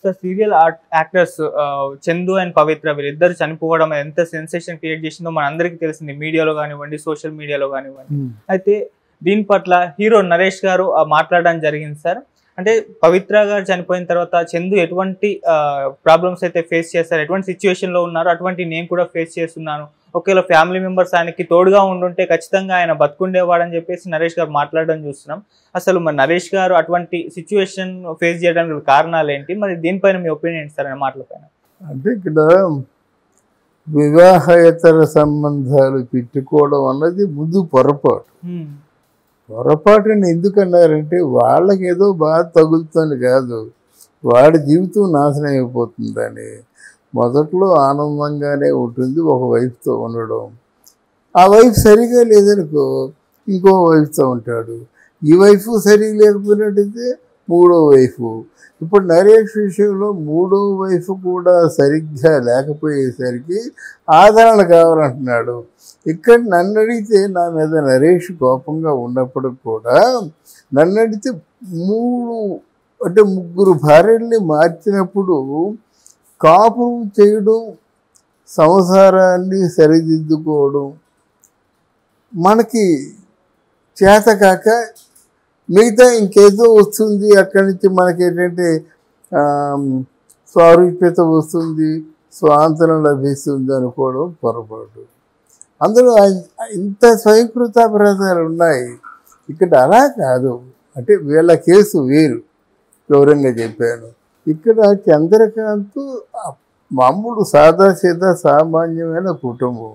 So serial actors Chandu and Pavitra వీళ్ళిద్దరు చనిపోవడం ఎంత సెన్సేషన్ క్రియేట్ చేసిందో మన అందరికీ తెలిసింది, మీడియాలో కానివ్వండి, సోషల్ మీడియాలో కానివ్వండి. అయితే దీని పట్ల హీరో నరేష్ గారు మాట్లాడడం జరిగింది సార్. అంటే పవిత్ర గారు చనిపోయిన తర్వాత చందు ఎటువంటి ప్రాబ్లమ్స్ అయితే ఫేస్ చేస్తారు, ఎటువంటి సిచ్యువేషన్లో ఉన్నారో అటువంటి నేను కూడా ఫేస్ చేస్తున్నాను, ఒకవేళ ఫ్యామిలీ మెంబర్స్ ఆయనకి తోడుగా ఉండుంటే ఖచ్చితంగా ఆయన బతుకుండేవాడని చెప్పేసి నరేష్ గారు మాట్లాడడం చూస్తున్నాం. అసలు మరి నరేష్ గారు అటువంటి సిచ్యువేషన్ ఫేస్ చేయడానికి కారణాలు ఏంటి, మరి దీనిపైన మీ ఒపీనియన్ సార్ అనే మాటల పైన? అంటే ఇక్కడ వివాహేతర సంబంధాలు పెట్టుకోవడం అన్నది ముందు పొరపాటు. పొరపాటుని ఎందుకన్నారంటే వాళ్ళకి ఏదో బాధ తగులుతుంది కాదు, వాడి జీవితం నాశనం అయిపోతుందని. మొదట్లో ఆనందంగానే ఉంటుంది ఒక వైఫ్తో ఉండడం, ఆ వైఫ్ సరిగా లేదనుకో ఇంకో వైఫ్తో ఉంటాడు, ఈ వైఫ్ సరిగా లేకపోయినట్టయితే మూడో వైఫ్. ఇప్పుడు నరేష్ విషయంలో మూడో వైఫ్ కూడా సరిగ్గా లేకపోయేసరికి ఆదరణ కావాలంటున్నాడు. ఇక్కడ నన్ను అడిగితే నా మీద నరేష్ కోపంగా ఉన్నప్పుడు కూడా నన్ను అడిగితే ముగ్గురు భార్యల్ని మార్చినప్పుడు కాపురం చేయడం, సంసారాన్ని సరిదిద్దుకోవడం మనకి చేతకాక మిగతా ఇంకేదో వస్తుంది, అక్కడి నుంచి మనకి ఏంటంటే స్వారూప్యత వస్తుంది, స్వాతంత్రం లభిస్తుంది అనుకోవడం పొరపాటు. అందులో ఇంత స్వయంకృతాపరాధాలు ఉన్నాయి. ఇక్కడ అలా కాదు. అంటే వీళ్ళ కేసు వేరు, గౌరవంగా చెప్పాను. ఇక్కడ చంద్రకాంత్ మామూలు సాదాసీదా సామాన్యమైన కుటుంబం.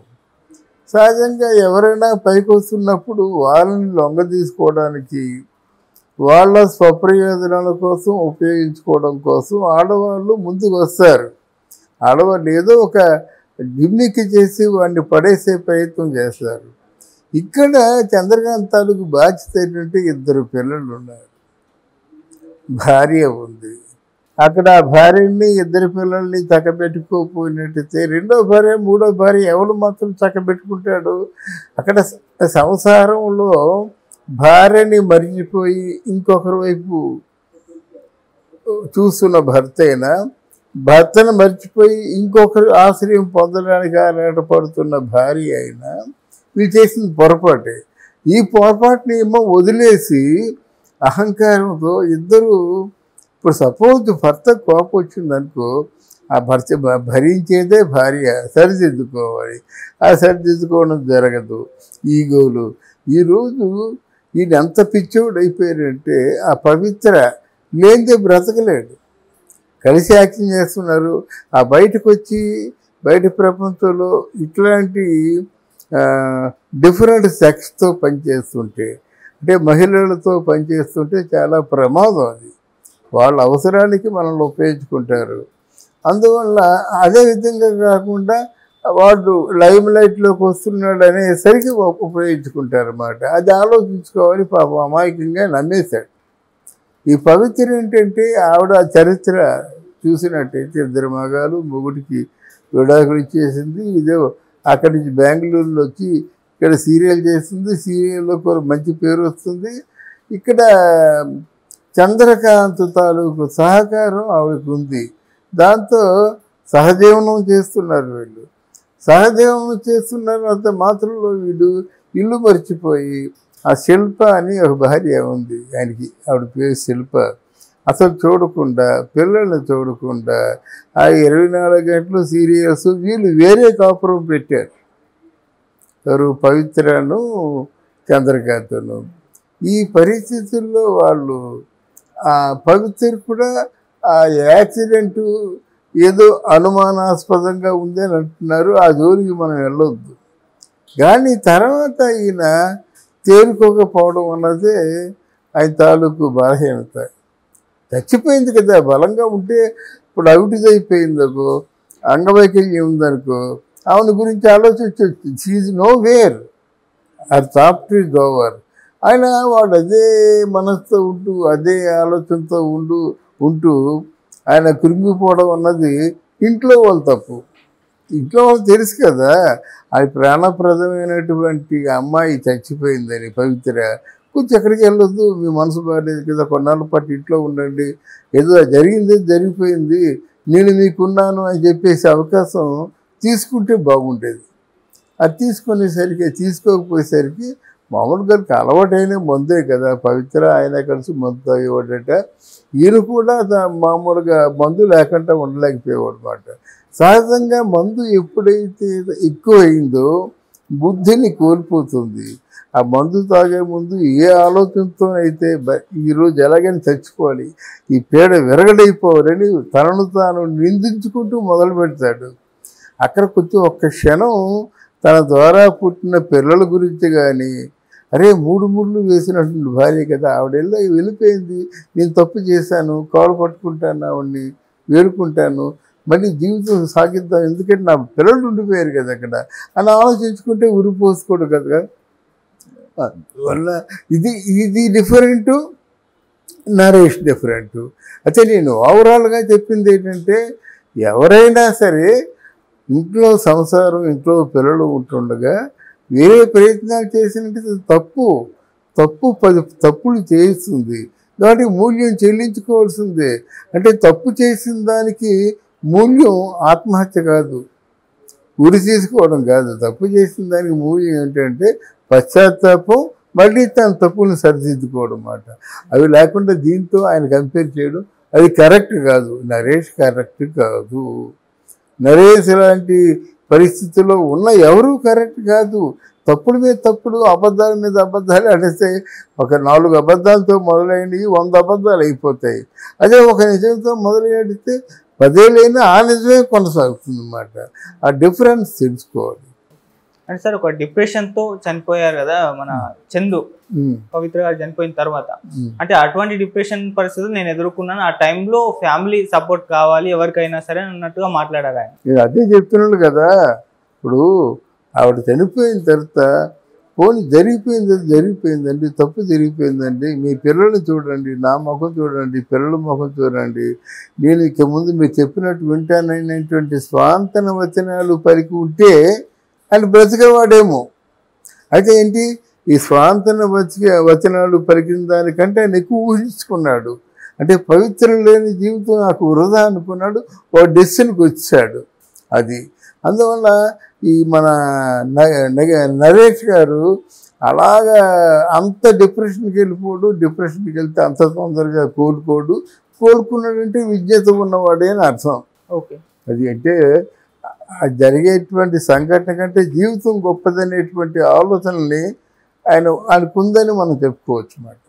సహజంగా ఎవరైనా పైకి వస్తున్నప్పుడు వాళ్ళని లొంగ తీసుకోవడానికి, వాళ్ళ స్వప్రయోజనాల కోసం ఉపయోగించుకోవడం కోసం ఆడవాళ్ళు ముందుకు వస్తారు. ఆడవాళ్ళు ఏదో ఒక గిమ్మికి చేసి వాడిని పడేసే ప్రయత్నం చేస్తారు. ఇక్కడ చంద్రకాంత్ తాలూకు బాధ్యత ఏంటంటే 2 పిల్లలు ఉన్నారు, భార్య ఉంది. అక్కడ ఆ భార్యని 2 పిల్లల్ని చక్కబెట్టుకోపోయినట్టయితే రెండో భార్య మూడో భార్య ఎవరు మాత్రం చక్కబెట్టుకుంటాడు? అక్కడ సంసారంలో భార్యని మరిచిపోయి ఇంకొకరి వైపు చూస్తున్న భర్త అయినా, భర్తను మర్చిపోయి ఇంకొకరు ఆశ్రయం పొందడానికి ఆరాటపడుతున్న భార్య అయినా వీళ్ళు చేసిన పొరపాటే. ఈ పొరపాటుని ఏమో వదిలేసి అహంకారంతో ఇద్దరు, ఇప్పుడు సపోజ్ భర్త కోపం వచ్చిందనుకో, ఆ భర్త భరించేదే భార్య, సరిదిద్దుకోవాలి. ఆ సరిదిద్దుకోవడం జరగదు, ఈగోలు. ఈరోజు ఈయన ఎంత పిచ్చోడు అయిపోయాడంటే ఆ పవిత్ర లేనిదే బ్రతకలేడు. కలిసి యాక్టింగ్ చేస్తున్నారు. ఆ బయటకు వచ్చి బయట ప్రపంచంలో ఇట్లాంటి డిఫరెంట్ సెక్స్తో పనిచేస్తుంటే, అంటే మహిళలతో పనిచేస్తుంటే చాలా ప్రమాదం అది. వాళ్ళ అవసరానికి మనల్ని ఉపయోగించుకుంటారు. అందువల్ల అదే విధంగా కాకుండా వాడు లైమ్ లైట్లోకి వస్తున్నాడు అనేసరికి ఉపయోగించుకుంటారు అన్నమాట. అది ఆలోచించుకోవాలి. పాపం అమాయకంగా నమ్మేశాడు. ఈ పవిత్ర ఏంటంటే ఆవిడ చరిత్ర చూసినట్టయితే 2 మగాలు, మొగుడికి విడాకులు ఇచ్చేసింది. ఇదే అక్కడి నుంచి బెంగళూరులో వచ్చి ఇక్కడ సీరియల్ చేస్తుంది, సీరియల్లో కూడా మంచి పేరు వస్తుంది. ఇక్కడ చంద్రకాంత్ తాలూకు సహకారం ఆవిడకు ఉంది. దాంతో సహజీవనం చేస్తున్నారు వీళ్ళు. సహజీవనం చేస్తున్నారు అంత మాత్రంలో వీళ్ళు ఇల్లు మర్చిపోయి, ఆ శిల్ప అని ఒక భార్య ఉంది ఆయనకి, ఆవిడ పేరు శిల్ప, అసలు చూడకుండా, పిల్లల్ని చూడకుండా ఆ 24 గంటలు సీరియల్స్ వీళ్ళు వేరే కాపురం పెట్టారు. ఎవరు? పవిత్రను చంద్రకాంతను. ఈ పరిస్థితుల్లో వాళ్ళు ఆ పవిత్ర కూడా ఆ యాక్సిడెంటు ఏదో అనుమానాస్పదంగా ఉంది అని అంటున్నారు. ఆ జోలికి మనం వెళ్ళొద్దు. కానీ తర్వాత ఈయన తేరుకోకపోవడం అన్నదే ఆయన తాలూకు బలహీనత. చచ్చిపోయింది కదా, బలంగా ఉంటే ఇప్పుడు అవిటిదైపోయిందనుకో, అంగవైకల్యం ఉందనుకో, ఆమెను గురించి ఆలోచించవచ్చు. షీఈ్ నో వేర్, ఆ చాప్టర్ ఈజ్ ఓవర్. ఆయన వాడు అదే మనసుతో ఉంటూ అదే ఆలోచనతో ఉంటూ ఆయన కృంగిపోవడం అన్నది ఇంట్లో వాళ్ళు తప్పు. ఇంట్లో వాళ్ళు తెలుసు కదా, అది ప్రాణప్రదమైనటువంటి అమ్మాయి చచ్చిపోయిందని పవిత్ర. కొంచెం ఎక్కడికి వెళ్ళొద్దు, మీ మనసు బాగాలేదు కదా, కొన్నాళ్ళ పాటు ఇంట్లో ఉండండి, ఏదో జరిగింది జరిగిపోయింది, నేను మీకున్నాను అని చెప్పేసి అవకాశం తీసుకుంటే బాగుండేది. అది తీసుకోకపోయేసరికి మామూలుగా అలవాటైన మందే కదా, పవిత్ర ఆయన కలిసి మందు తాగేవాడట. ఈయన కూడా మామూలుగా మందు లేకుండా ఉండలేకపోయేవాడు అనమాట. సహజంగా మందు ఎప్పుడైతే ఎక్కువైందో బుద్ధిని కోల్పోతుంది. ఆ మందు తాగే ముందు ఏ ఆలోచనతో అయితే ఈరోజు ఎలాగైనా చచ్చిపోవాలి, ఈ పేడ విరగడైపోవాలని తనను తాను నిందించుకుంటూ మొదలు పెడతాడు. అక్కడ కొంచెం ఒక్క క్షణం తన ద్వారా పుట్టిన పిల్లల గురించి కానీ, అరే 3 ముళ్ళు వేసినటువంటి భార్య కదా, వెళ్ళిపోయింది, నేను తప్పు చేశాను, కాలు పట్టుకుంటాను, ఆవిడ్ని వేడుకుంటాను, మళ్ళీ జీవితం సాగిద్దాం, ఎందుకంటే నా పిల్లలు ఉండిపోయారు కదా అక్కడ అని ఆలోచించుకుంటే ఉరిపోసుకోడు కదా. అందువల్ల ఇది డిఫరెంటు, నరేష్ డిఫరెంటు. అయితే నేను ఓవరాల్గా చెప్పింది ఏంటంటే, ఎవరైనా సరే ఇంట్లో సంసారం, ఇంట్లో పిల్లలు ఉంటుండగా వేరే ప్రయత్నాలు చేసినట్టు తప్పు 10 తప్పులు చేయిస్తుంది. దానికి మూల్యం చెల్లించుకోవాల్సిందే. అంటే తప్పు చేసిన దానికి మూల్యం ఆత్మహత్య కాదు, ఉరి తీసుకోవడం కాదు. తప్పు చేసిన దానికి మూల్యం ఏంటంటే పశ్చాత్తాపం, మళ్ళీ తన తప్పులను సరిదిద్దుకోవడం అన్నమాట. అవి లేకుండా దీంతో ఆయన కంపేర్ చేయడం అది కరెక్ట్ కాదు. నరేష్ కరెక్ట్ కాదు. నరేష్ ఇలాంటి పరిస్థితుల్లో ఉన్న ఎవరూ కరెక్ట్ కాదు. తప్పుల మీద తప్పులు, అబద్ధాల మీద అబద్ధాలు అనేస్తే ఒక 4 అబద్ధాలతో మొదలైనవి 100 అబద్ధాలు అయిపోతాయి. అదే ఒక నిజంతో మొదలైతే 10 ఏళ్ళైనా ఆ నిజమే కొనసాగుతుంది అన్నమాట. ఆ డిఫరెన్స్ తెలుసుకోవాలి. అంటే సార్, ఒక డిప్రెషన్తో చనిపోయారు కదా మన చందు, పవిత్ర గారు చనిపోయిన తర్వాత. అంటే అటువంటి డిప్రెషన్ పరిస్థితులు నేను ఎదుర్కొన్నాను. ఆ టైంలో ఫ్యామిలీ సపోర్ట్ కావాలి ఎవరికైనా సరే అన్నట్టుగా మాట్లాడారు ఆయన. నేను అదే చెప్తున్నాను కదా. ఇప్పుడు ఆవిడ చనిపోయిన తర్వాత పోనీ జరిగిపోయిందండి, తప్పు జరిగిపోయిందండి, మీ పిల్లల్ని చూడండి, నా ముఖం చూడండి, పిల్లల ముఖం చూడండి, నేను ఇక ముందు మీరు చెప్పినట్టు వింటానైనటువంటి స్వాంతన వచనాలు పలికి ఉంటే ఆయన బ్రతికేవాడేమో. అయితే ఏంటి, ఈ స్వాంతన వచనాలు పలికిన దానికంటే ఆయన ఎక్కువ ఊహించుకున్నాడు. అంటే పవిత్రం లేని జీవితం నాకు వృధా అనుకున్నాడు, ఓ డెసిషన్కి వచ్చాడు. అది అందువల్ల ఈ మన నరేష్ గారు అలాగా అంత డిప్రెషన్కి వెళ్ళిపోడు, డిప్రెషన్కి వెళ్తే అంత తొందరగా కోలుకున్నాడంటే విజ్ఞత ఉన్నవాడే అని అర్థం. ఓకే, అది అంటే జరిగేటువంటి సంఘటన కంటే జీవితం గొప్పదనేటువంటి ఆలోచనల్ని ఆయనకుందని మనం చెప్పుకోవచ్చు అన్నమాట.